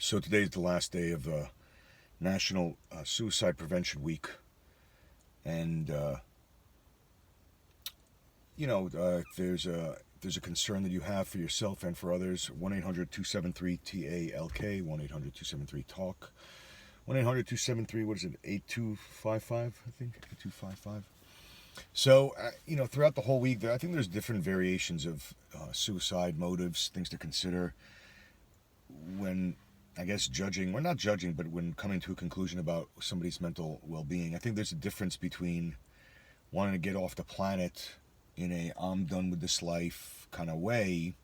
So today is the last day of National Suicide Prevention Week, and if there's a concern that you have for yourself and for others, 1-800-273-TALK, 1-800-273-TALK, 1-800-273, what is it, 8255, I think, 8255. So, throughout the whole week, I think there's different variations of suicide motives, things to consider when, I guess, judging, or not judging, but when coming to a conclusion about somebody's mental well-being. I think there's a difference between wanting to get off the planet in a I'm done with this life kind of way,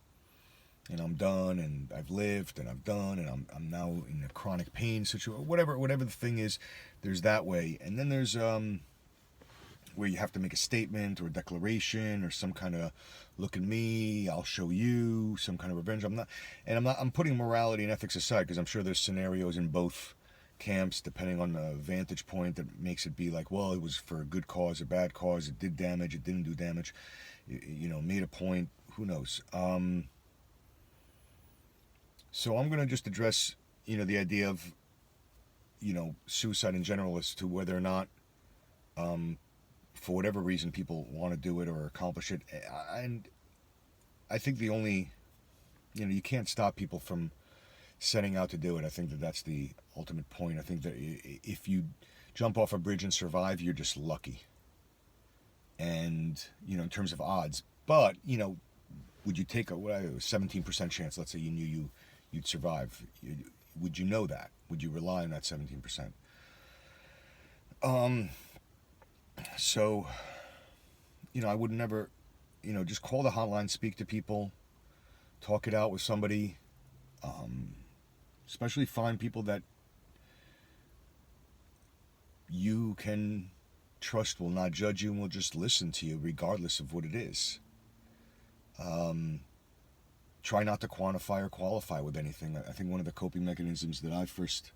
and I'm done, and I've lived, and I've done, and I'm now in a chronic pain situation, whatever the thing is. There's that way, and then there's where you have to make a statement or a declaration or some kind of look at me, I'll show you, some kind of revenge. I'm putting morality and ethics aside, because I'm sure there's scenarios in both camps depending on the vantage point that makes it be like, well, it was for a good cause, a bad cause, it did damage, it didn't do damage, made a point, who knows. So I'm going to just address, the idea of, suicide in general, as to whether or not, for whatever reason, people want to do it or accomplish it. And I think the only, you can't stop people from setting out to do it. I think that that's the ultimate point. I think that if you jump off a bridge and survive, you're just lucky. And, in terms of odds. But, would you take a 17% chance? Let's say you knew you'd survive. Would you know that? Would you rely on that 17%? So, I would never, just call the hotline, speak to people, talk it out with somebody, especially find people that you can trust will not judge you and will just listen to you regardless of what it is. Try not to quantify or qualify with anything. I think one of the coping mechanisms that I first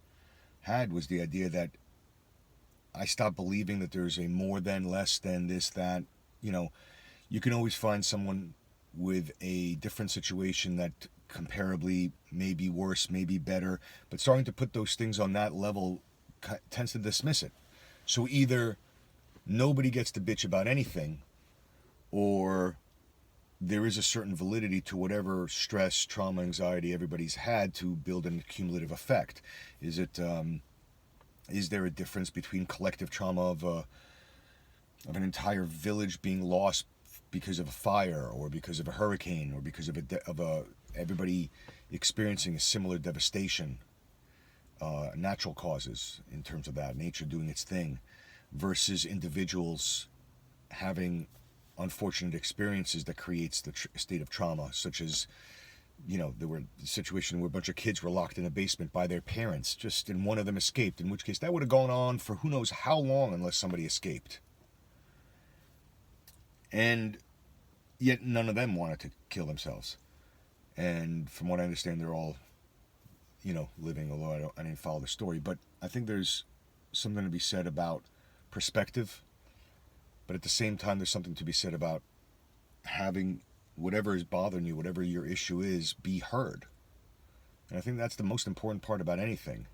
had was the idea that I stopped believing that there's a more than, less than, this, that. You can always find someone with a different situation that comparably may be worse, may be better, but starting to put those things on that level tends to dismiss it. So either nobody gets to bitch about anything, or there is a certain validity to whatever stress, trauma, anxiety everybody's had to build an accumulative effect. Is there a difference between collective trauma of an entire village being lost because of a fire, or because of a hurricane, or because of everybody experiencing a similar devastation, natural causes in terms of that, nature doing its thing, versus individuals having unfortunate experiences that creates the state of trauma, such as, there were a situation where a bunch of kids were locked in a basement by their parents, and one of them escaped, in which case that would have gone on for who knows how long unless somebody escaped. And yet none of them wanted to kill themselves. And from what I understand, they're all, living, although I didn't follow the story. But I think there's something to be said about perspective. But at the same time, there's something to be said about having whatever is bothering you, whatever your issue is, be heard. And I think that's the most important part about anything.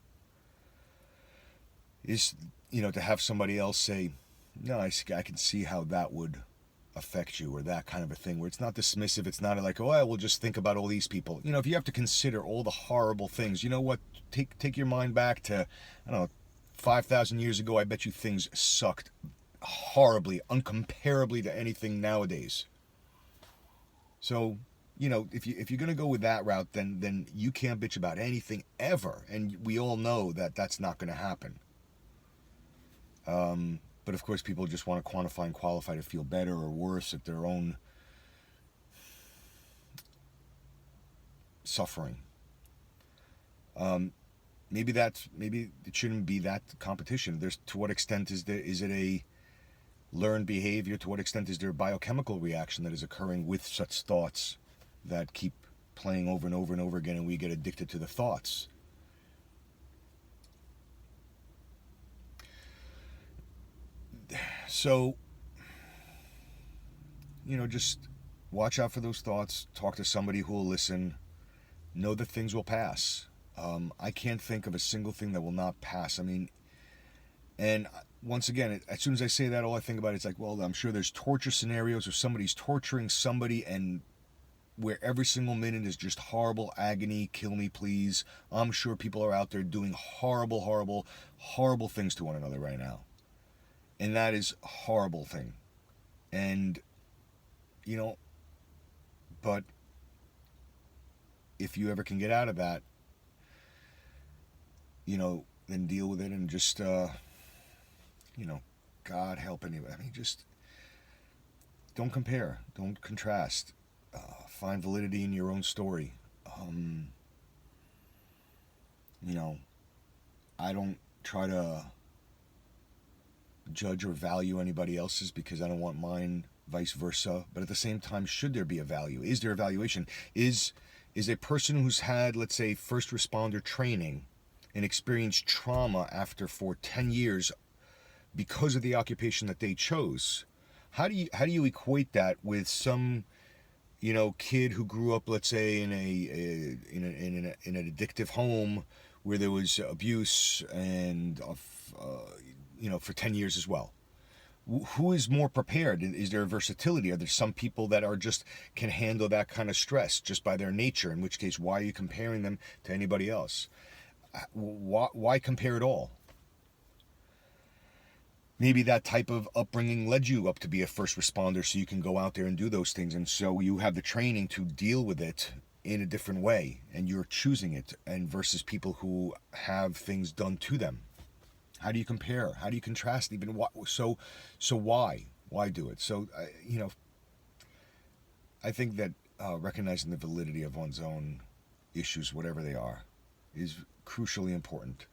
Is, to have somebody else say, no, I can see how that would affect you, or that kind of a thing, where it's not dismissive. It's not like, oh, I will just think about all these people. If you have to consider all the horrible things, take your mind back to, 5,000 years ago. I bet you things sucked horribly, uncomparably to anything nowadays. So, if you're going to go with that route, then you can't bitch about anything ever. And we all know that that's not going to happen. But of course, people just want to quantify and qualify to feel better or worse at their own suffering. Maybe it shouldn't be that competition. To what extent is it a learned behavior? To what extent is there a biochemical reaction that is occurring with such thoughts that keep playing over and over and over again, and we get addicted to the thoughts? So, just watch out for those thoughts. Talk to somebody who will listen. Know that things will pass. I can't think of a single thing that will not pass. I mean, and once again, as soon as I say that, all I think about is like, well, I'm sure there's torture scenarios where somebody's torturing somebody and where every single minute is just horrible agony, kill me please. I'm sure people are out there doing horrible, horrible, horrible things to one another right now. And that is a horrible thing. And, you know, but if you ever can get out of that, you know, then deal with it and just, you know, God help anybody. I mean, just don't compare, don't contrast. Find validity in your own story. You know, I don't try to judge or value anybody else's because I don't want mine, vice versa. But at the same time, should there be a value? Is there a valuation? Is a person who's had, let's say, first responder training and experienced trauma after for 10 years because of the occupation that they chose, how do you equate that with some, you know, kid who grew up, let's say, in an addictive home where there was abuse and you know, for 10 years as well? Who is more prepared? Is there versatility? Are there some people that are just can handle that kind of stress just by their nature? In which case, why are you comparing them to anybody else? Why compare at all? Maybe that type of upbringing led you up to be a first responder so you can go out there and do those things, and so you have the training to deal with it in a different way, and you're choosing it, and versus people who have things done to them. How do you compare? How do you contrast? Even so why do it? So you know, I think that recognizing the validity of one's own issues, whatever they are, is crucially important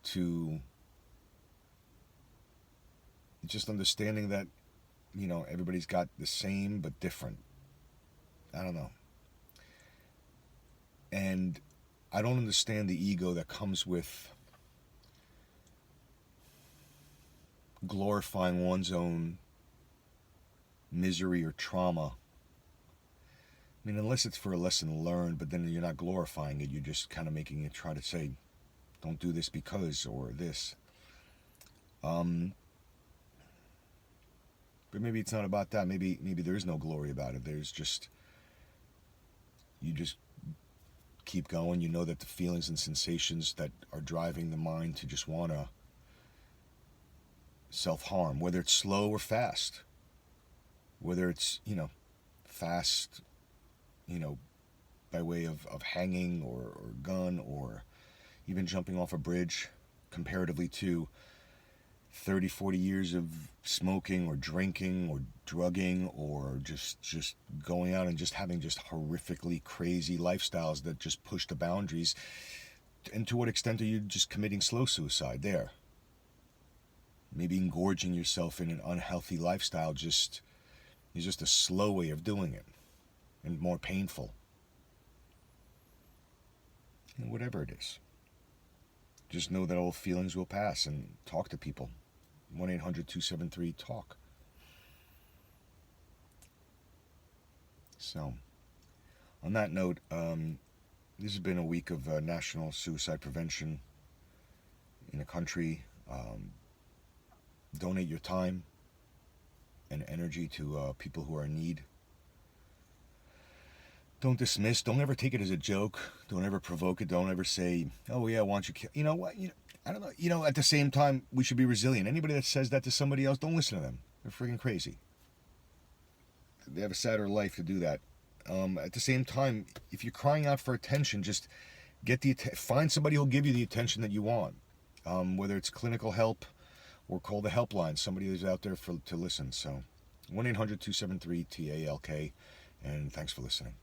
to just understanding that, you know, everybody's got the same but different. I don't know. And I don't understand the ego that comes with glorifying one's own misery or trauma. I mean, unless it's for a lesson learned, but then you're not glorifying it, you're just kind of making it try to say, don't do this because, or this. But maybe it's not about that. Maybe there is no glory about it. There's just, you just keep going. You know that the feelings and sensations that are driving the mind to just want to self-harm, whether it's slow or fast, whether it's, you know, fast, you know, by way of hanging or gun or even jumping off a bridge, comparatively to 30, 40 years of smoking or drinking or drugging or just going out and just having just horrifically crazy lifestyles that just push the boundaries. And to what extent are you just committing slow suicide there? Maybe engorging yourself in an unhealthy lifestyle is just a slow way of doing it and more painful. And whatever it is. Just know that all feelings will pass and talk to people. 1-800-273-TALK. So, on that note, this has been a week of National Suicide Prevention in the country. Donate your time and energy to people who are in need. Don't dismiss. Don't ever take it as a joke. Don't ever provoke it. Don't ever say, "Oh yeah, why don't you kill?" You know what? You know, I don't know. You know, at the same time, we should be resilient. Anybody that says that to somebody else, don't listen to them. They're freaking crazy. They have a sadder life to do that. At the same time, if you're crying out for attention, just find somebody who'll give you the attention that you want. Whether it's clinical help or call the helpline. Somebody who's out there to listen. So, 1-800-273-TALK. And thanks for listening.